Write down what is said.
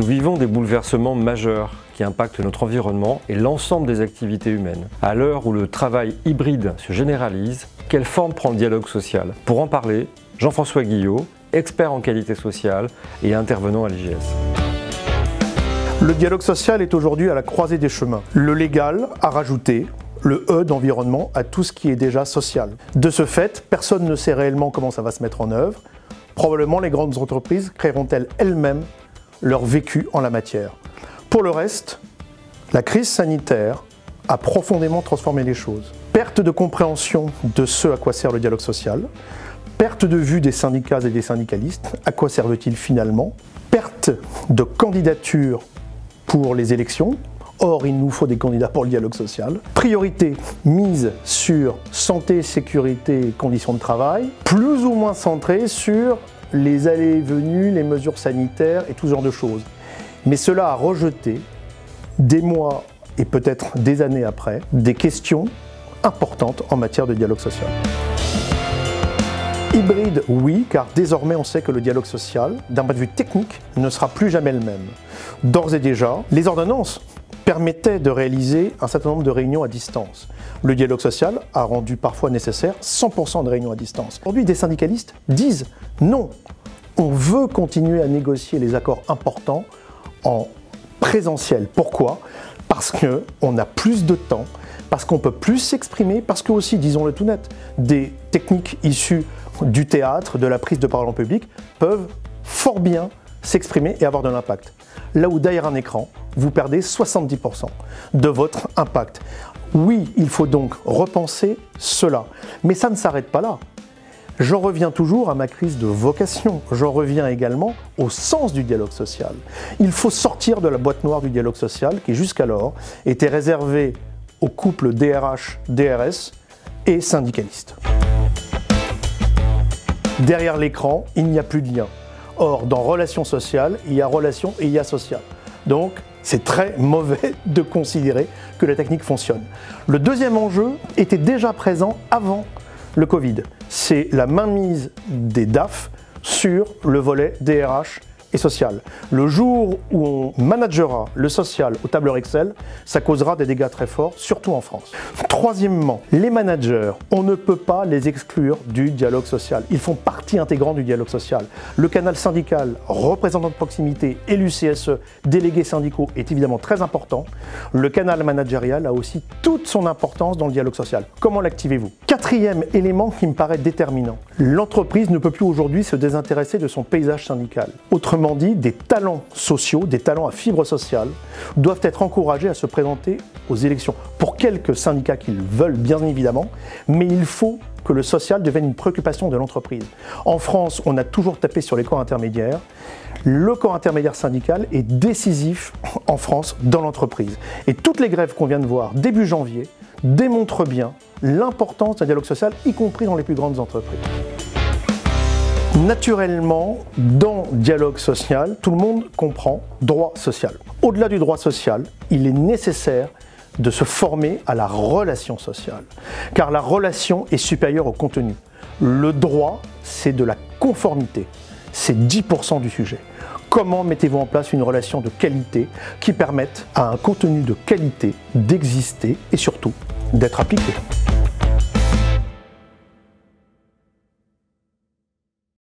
vivons des bouleversements majeurs qui impactent notre environnement et l'ensemble des activités humaines. À l'heure où le travail hybride se généralise, quelle forme prend le dialogue social? Pour en parler, Jean-François Guillot, expert en qualité sociale et intervenant à l'IGS. Le dialogue social est aujourd'hui à la croisée des chemins. Le légal a rajouté le E d'environnement à tout ce qui est déjà social. De ce fait, personne ne sait réellement comment ça va se mettre en œuvre. Probablement les grandes entreprises créeront-elles elles-mêmes leur vécu en la matière. Pour le reste, la crise sanitaire a profondément transformé les choses. Perte de compréhension de ce à quoi sert le dialogue social, perte de vue des syndicats et des syndicalistes, à quoi servent-ils finalement, perte de candidature pour les élections, or il nous faut des candidats pour le dialogue social, priorité mise sur santé, sécurité, conditions de travail, plus ou moins centrée sur les allées et venues, les mesures sanitaires et tout ce genre de choses. Mais cela a rejeté, des mois et peut-être des années après, des questions importantes en matière de dialogue social. Hybride, oui, car désormais on sait que le dialogue social, d'un point de vue technique, ne sera plus jamais le même. D'ores et déjà, les ordonnances permettaient de réaliser un certain nombre de réunions à distance. Le dialogue social a rendu parfois nécessaire 100% de réunions à distance. Aujourd'hui, des syndicalistes disent non, on veut continuer à négocier les accords importants en présentiel. Pourquoi? Parce qu'on a plus de temps, parce qu'on peut plus s'exprimer, parce que aussi, disons-le tout net, des techniques issues du théâtre, de la prise de parole en public, peuvent fort bien s'exprimer et avoir de l'impact. Là où derrière un écran, vous perdez 70% de votre impact. Oui, il faut donc repenser cela. Mais ça ne s'arrête pas là. J'en reviens toujours à ma crise de vocation. J'en reviens également au sens du dialogue social. Il faut sortir de la boîte noire du dialogue social qui jusqu'alors était réservée aux couples DRH, DRS et syndicalistes. Derrière l'écran, il n'y a plus de lien. Or, dans relation sociale, il y a relation et il y a social. Donc, c'est très mauvais de considérer que la technique fonctionne. Le deuxième enjeu était déjà présent avant le Covid. C'est la mainmise des DAF sur le volet DRH et social. Le jour où on managera le social au tableur Excel, ça causera des dégâts très forts, surtout en France. Troisièmement, les managers, on ne peut pas les exclure du dialogue social. Ils font partie intégrante du dialogue social. Le canal syndical, représentant de proximité, élu CSE, délégués syndicaux est évidemment très important. Le canal managérial a aussi toute son importance dans le dialogue social. Comment l'activez-vous? Quatrième élément qui me paraît déterminant. L'entreprise ne peut plus aujourd'hui se désintéresser de son paysage syndical. Autrement dit, des talents sociaux, des talents à fibre sociale, doivent être encouragés à se présenter aux élections. Pour quelques syndicats qu'ils veulent, bien évidemment, mais il faut que le social devienne une préoccupation de l'entreprise. En France, on a toujours tapé sur les corps intermédiaires. Le corps intermédiaire syndical est décisif en France dans l'entreprise. Et toutes les grèves qu'on vient de voir début janvier démontrent bien l'importance d'un dialogue social, y compris dans les plus grandes entreprises. Naturellement, dans dialogue social, tout le monde comprend droit social. Au-delà du droit social, il est nécessaire de se former à la relation sociale, car la relation est supérieure au contenu. Le droit, c'est de la conformité, c'est 10% du sujet. Comment mettez-vous en place une relation de qualité qui permette à un contenu de qualité d'exister et surtout d'être appliqué ?